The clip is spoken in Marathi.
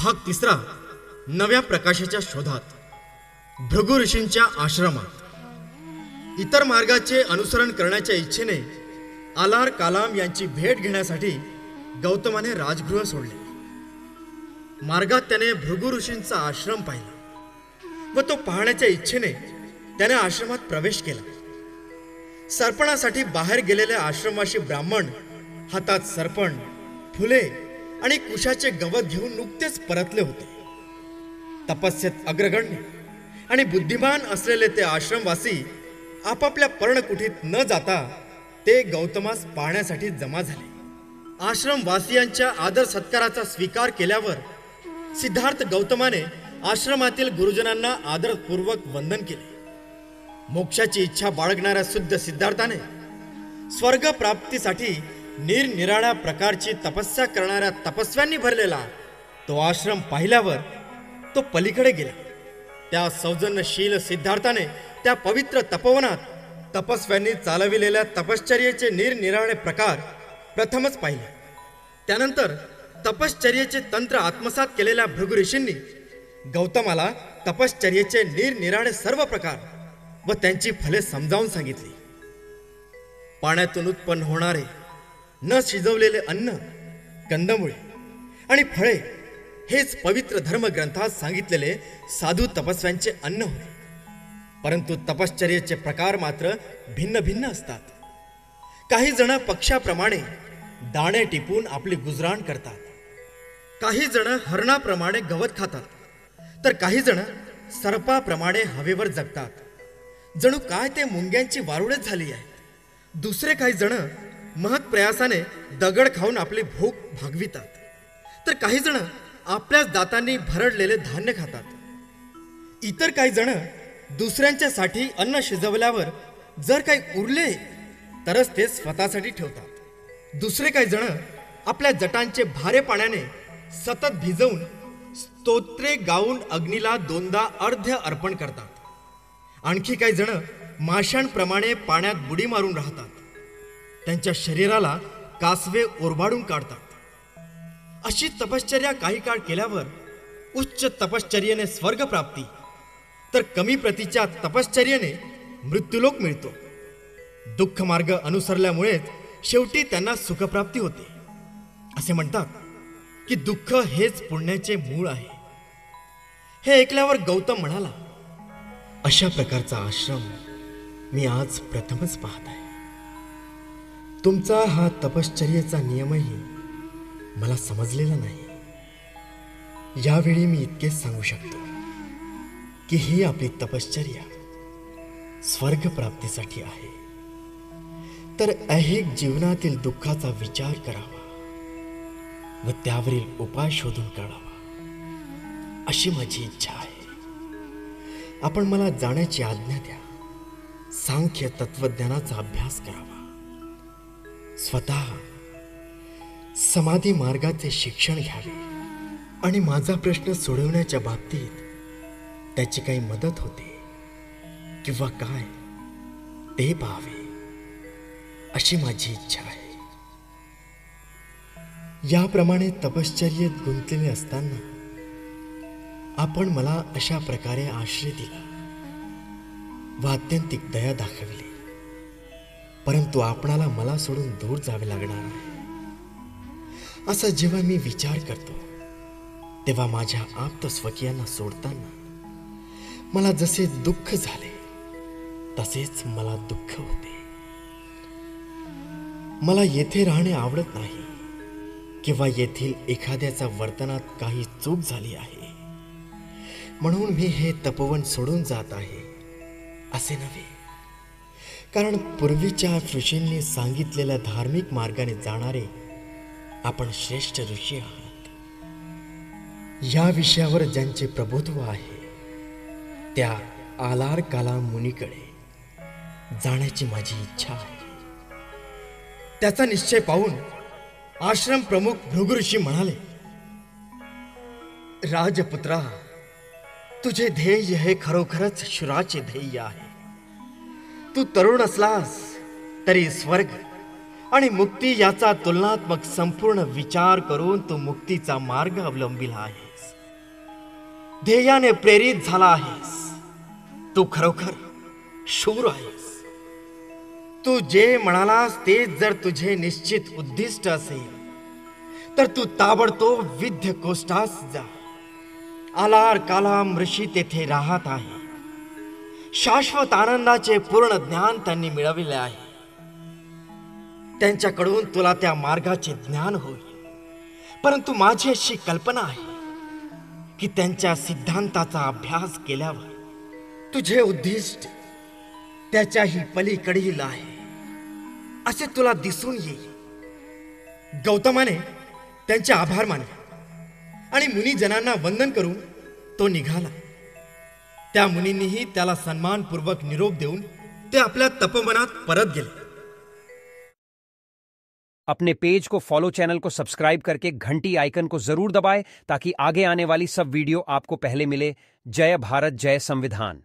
भाग तिसरा. नव्या प्रकाशाच्या शोधात. भृगु ऋषींच्या आश्रमात. इतर मार्गाचे अनुसरण करण्याच्या इच्छेने आलार कालाम यांची भेट घेण्यासाठी गौतमाने राजगृह सोडले. मार्गात त्याने भृगु ऋषींचा आश्रम पाहिला व तो पाहण्याच्या इच्छेने त्याने आश्रमात प्रवेश केला. सर्पणासाठी बाहेर गेलेले आश्रमाशी ब्राह्मण हातात सरपण, फुले आणि कुशाचे गवत घेऊन नुकतेच परतले होते. तपस्येत अग्रगण्य आणि बुद्धिमान असलेले ते आश्रमवासी आपापल्या पर्णकुटीत न जाता ते गौतमास पाहण्यासाठी जमा झाले. आश्रमवासियांच्या आदर सत्काराचा स्वीकार केल्यावर सिद्धार्थ गौतमाने आश्रमातील गुरुजनांना आदरपूर्वक वंदन केले. मोक्षाची इच्छा बाळगणाऱ्या शुद्ध सिद्धार्थाने स्वर्ग प्राप्तीसाठी निरनिराळ्या प्रकारची तपस्या करणाऱ्या तपस्व्यांनी भरलेला तो आश्रम पाहिल्यावर तो पलीकडे गेला. त्या सौजन्यशील सिद्धार्थाने त्या पवित्र तपोवनात तपस्व्यांनी चालविलेल्या तपश्चर्येचे निरनिराळे प्रकार प्रथमच पाहिले. त्यानंतर तपश्चर्येचे तंत्र आत्मसात केलेल्या भृगु ऋषींनी गौतमाला तपश्चर्येचे निरनिराळे सर्व प्रकार व त्यांची फले समजावून सांगितली. पाण्यातून उत्पन्न होणारे न शिजवलेले अन्न, कंदमुळे आणि फळे हेच पवित्र धर्मग्रंथात सांगितलेले साधू तपस्व्यांचे अन्न होते. परंतु तपश्चर्येचे प्रकार मात्र भिन्न भिन्न असतात. काही जण पक्षाप्रमाणे दाणे टिपून आपली गुजराण करतात, काही जण हरणाप्रमाणे गवत खातात, तर काही जण सर्पाप्रमाणे हवेवर जगतात, जणू काय ते मुंग्यांची वारुळेच झाली आहे. दुसरे काही जण महत् प्रयासाने दगड खाऊन आपली भूक भागवितात, तर काही जण आपल्याच दातांनी भरडलेले धान्य खातात. इतर काही जण दुसऱ्यांच्यासाठी अन्न शिजवल्यावर जर काही उरले तरच ते स्वतःसाठी ठेवतात. दुसरे काही जण आपल्या जटांचे भारे पाण्याने सतत भिजवून स्तोत्रे गाऊन अग्नीला दोनदा अर्ध्य अर्पण करतात. आणखी काही जण माशांप्रमाणे पाण्यात बुडी मारून राहतात. त्यांच्या शरीराला कासवे ओरबाडून काढतात. अशी तपश्चर्या काही काळ केल्यावर उच्च तपश्चर्येने स्वर्गप्राप्ती, तर कमी प्रतीच्या तपश्चर्येने मृत्यूलोक मिळतो. दुःख मार्ग अनुसरल्यामुळेच शेवटी त्यांना सुखप्राप्ती होते. असे म्हणतात की दुःख हेच पुण्याचे मूळ आहे. हे ऐकल्यावर गौतम म्हणाला, अशा प्रकारचा आश्रम मी आज प्रथमच पाहत आहे. तुमचा हा तपश्चर्येचा नियमही मला समजलेला नाही. यावेळी मी इतकेच सांगू शकतो की ही आपली तपश्चर्या स्वर्ग प्राप्तीसाठी आहे. तर ऐहिक जीवनातील दुःखाचा विचार करावा व त्यावरील उपाय शोधून काढावा अशी माझी इच्छा आहे. आपण मला जाण्याची आज्ञा द्या. सांख्य तत्वज्ञानाचा अभ्यास करावा. स्वतः समाधी मार्गाचे शिक्षण घ्यावे आणि माझा प्रश्न सोडवण्याच्या बाबतीत त्याची काही मदत होते किंवा काय ते पाहावे अशी माझी इच्छा आहे. याप्रमाणे तपश्चर्येत गुंतलेले असताना आपण मला अशा प्रकारे आश्रय दिला व अत्यंतिक दया दाखवली. परंतु आपणाला मला सोडून दूर जावे लागणार आहे असा जेव्हा मी विचार करतो तेव्हा माझ्या आप्त स्वकीयांना सोडताना मला जसे दुःख झाले तसेच मला दुःख होते. मला येथे राहणे आवडत नाही किंवा येथील एखाद्याच्या वर्तनात काही चूक झाली आहे म्हणून मी हे तपोवन सोडून जात आहे असे नव्हे. कारण पूर्वीच्या ऋषींनी सांगितलेल्या धार्मिक मार्गाने जाणारे आपण श्रेष्ठ ऋषी आहात. या विषयावर ज्यांचे प्रभुत्व आहे त्या आलार कालाम मुनीकडे जाण्याची माझी इच्छा आहे. त्याचा निश्चय पाहून आश्रम प्रमुख भृगु ऋषी म्हणाले, राजपुत्रा, तुझे ध्येय हे खरोखरच शुराचे ध्येय आहे. तू तरुण असलास तरी स्वर्ग आणि मुक्ती याचा तुलनात्मक संपूर्ण विचार करून तू मुक्तीचा मार्ग अवलंबिला आहेस. ध्येयाने प्रेरित झाला आहेस, तू खरोखर शूर आहेस. तू जे म्हणालास तेच जर तुझे निश्चित उद्दिष्ट असेल तर तू ताबडतोब विद्य कोष्टास जा. आलार कालाम ऋषी तेथे राहत आहे. शाश्वत आनंदाचे पूर्ण ज्ञान त्यांनी मिळविले आहे. त्यांच्याकडून तुला त्या मार्गाचे ज्ञान होईल. परंतु माझी अशी कल्पना आहे की त्यांच्या सिद्धांताचा अभ्यास केल्यावर तुझे उद्दिष्ट त्याच्याही पलीकडील आहे असे तुला दिसून येईल. गौतमाने त्यांचे आभार मानले आणि मुनिजनांना वंदन करून तो निघाला. त्या मुनींनीही त्याला सन्मानपूर्वक निरोप देऊन ते आपल्या तपोवनात परत गेले. अपने पेज को फॉलो, चैनल को सब्सक्राइब करके घंटी आइकन को जरूर दबाएं ताकि आगे आने वाली सब वीडियो आपको पहले मिले. जय भारत, जय संविधान.